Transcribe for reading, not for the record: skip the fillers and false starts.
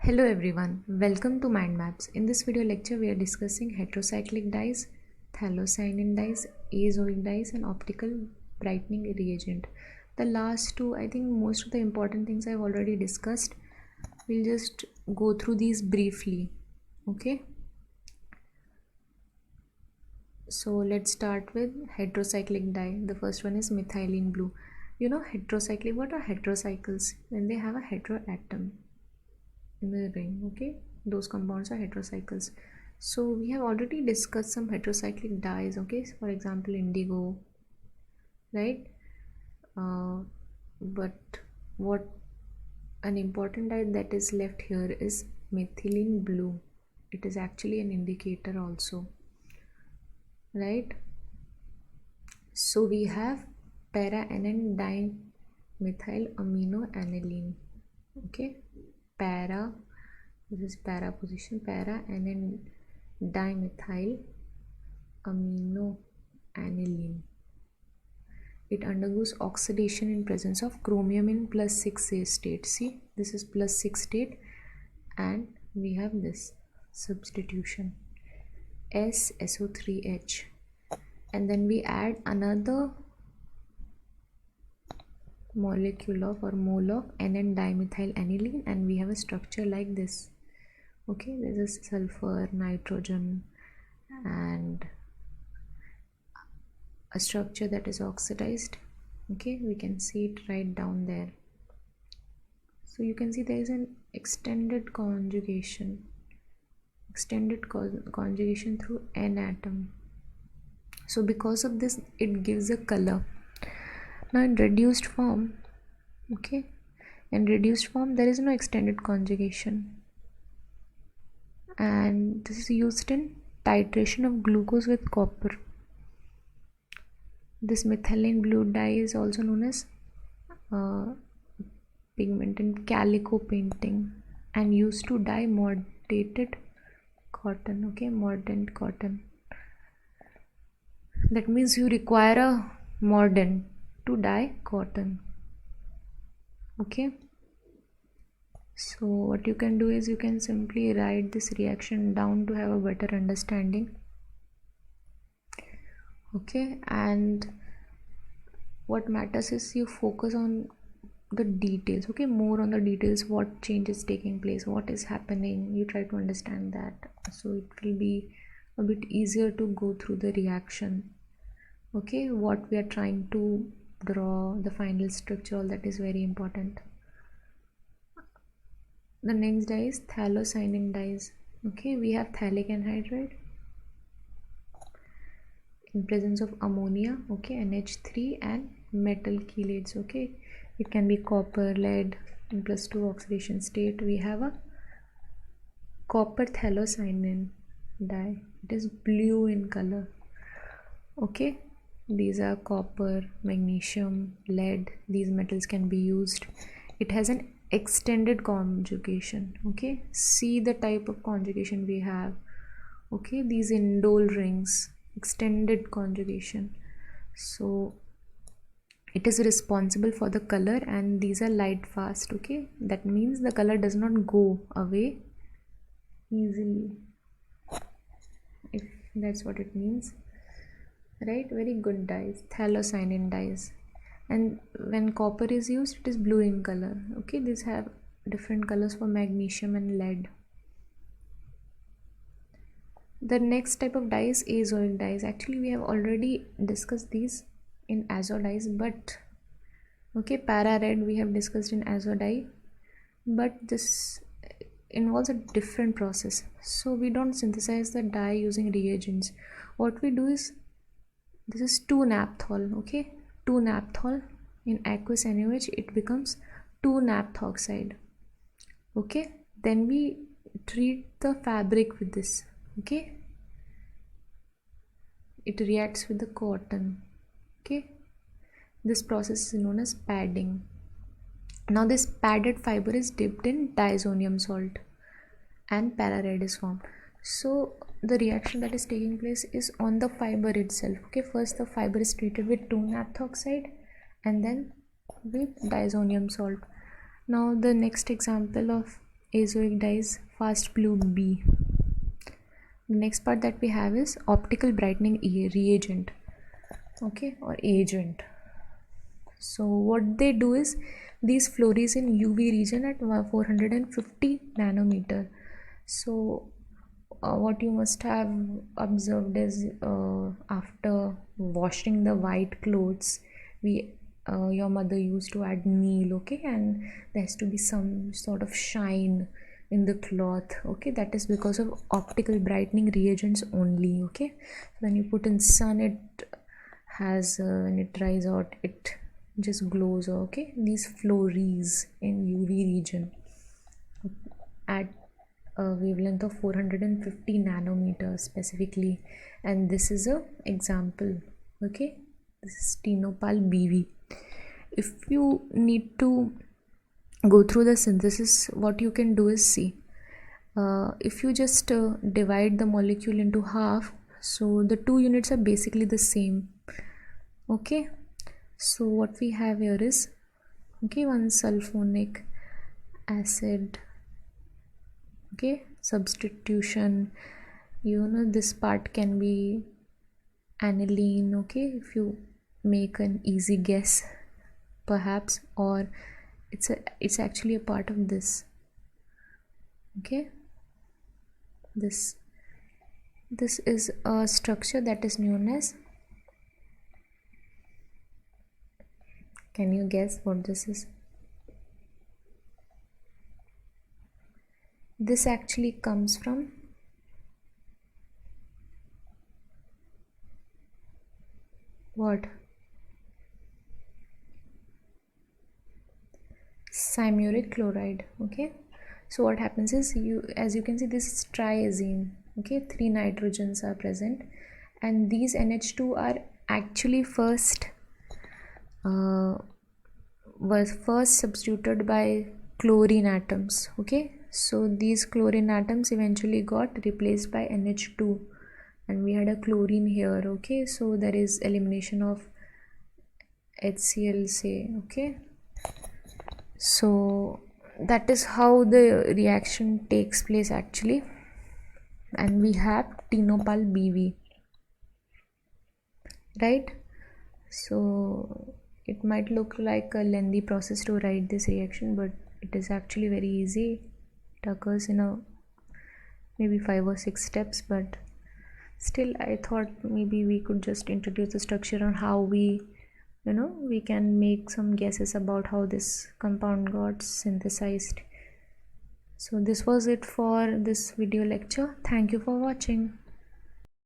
Hello everyone, welcome to Mind Maps. In this video lecture, we are discussing heterocyclic dyes, phthalocyanine dyes, azoic dyes, and optical brightening reagent. The last two, I think most of the important things I've already discussed. We'll just go through these briefly. Okay. So let's start with heterocyclic dye. The first one is methylene blue. You know heterocyclic, what are heterocycles? When they have a heteroatom in the ring, okay, those compounds are heterocycles. So we have already discussed some heterocyclic dyes, okay, for example indigo, right? But what an important dye that is left here is methylene blue. It is actually an indicator also, right? So we have para-NN dimethyl aminoaniline, okay, para, this is para position, para and then dimethyl aminoaniline. It undergoes oxidation in presence of chromium in +6 state. See, this is +6 state, and we have this substitution SSO3H, and then we add another molecule of or mole of NN dimethyl aniline, and we have a structure like this. Okay, this is sulfur, nitrogen, and a structure that is oxidized. Okay, we can see it right down there. So you can see there is an extended conjugation through N atom. So because of this, it gives a color. Now in reduced form, okay, in reduced form there is no extended conjugation, and this is used in titration of glucose with copper. This methylene blue dye is also known as pigment in calico painting and used to dye mordant cotton. Okay, mordant cotton. That means you require a mordant to dye cotton. Okay, so what you can do is you can simply write this reaction down to have a better understanding. Okay, and what matters is you focus on the details. Okay, more on the details, what change is taking place, what is happening, you try to understand that, so it will be a bit easier to go through the reaction. Okay, what we are trying to draw, the final structure, all that is very important. The next dye is phthalocyanine dyes. Okay, we have phthalic anhydride in presence of ammonia, okay, NH3, and metal chelates. Okay, it can be copper, lead in +2 oxidation state. We have a copper phthalocyanine dye. It is blue in color. Okay, these are copper, magnesium, lead. These metals can be used. It has an extended conjugation. Okay, see the type of conjugation we have. Okay, these indole rings, extended conjugation. So it is responsible for the color, and these are light fast. Okay, that means the color does not go away easily, if that's what it means, right? Very good dyes, phthalocyanine dyes. And when copper is used, it is blue in color. Okay, these have different colors for magnesium and lead. The next type of dye is azoic dyes. Actually we have already discussed these in azo dyes, but okay, para red we have discussed in azo dye, but this involves a different process. So we don't synthesize the dye using reagents. What we do is, this is 2-naphthol. Okay, 2-naphthol in aqueous NaOH, it becomes 2-naphthoxide. Okay, then we treat the fabric with this. Okay, it reacts with the cotton. Okay, this process is known as padding. Now this padded fiber is dipped in diazonium salt and para red is formed. So the reaction that is taking place is on the fiber itself. Okay, first the fiber is treated with 2-naphthoxide and then with diazonium salt. Now the next example of azoic dyes fast blue B. The next part that we have is optical brightening reagent, okay, or agent. So what they do is these fluoresce in UV region at 450 nanometer. So what you must have observed is after washing the white clothes, your mother used to add meal, okay, and there has to be some sort of shine in the cloth, okay. That is because of optical brightening reagents only, okay. When you put in sun, it has when it dries out, it just glows, okay. These fluoresce in UV region at a wavelength of 450 nanometers specifically, and this is a example, okay. This is Tinopal BV. If you need to go through the synthesis, what you can do is see, if you just divide the molecule into half, so the two units are basically the same, okay. So what we have here is, okay, one sulfonic acid, okay, substitution, you know, this part can be aniline, okay, if you make an easy guess perhaps, or it's actually a part of this, okay. This is a structure that is known as, can you guess what this is? This actually comes from what? Cyanuric chloride, okay. So what happens is, as you can see, this is triazine, okay, 3 nitrogens are present, and these NH2 are actually was first substituted by chlorine atoms, okay. So these chlorine atoms eventually got replaced by NH2, and we had a chlorine here, okay. So there is elimination of HCl, say, okay. So that is how the reaction takes place actually, and we have Tinopal BV, right? So it might look like a lengthy process to write this reaction, but it is actually very easy. It occurs in maybe 5 or 6 steps, but still I thought maybe we could just introduce the structure on how we can make some guesses about how this compound got synthesized. So this was it for this video lecture. Thank you for watching.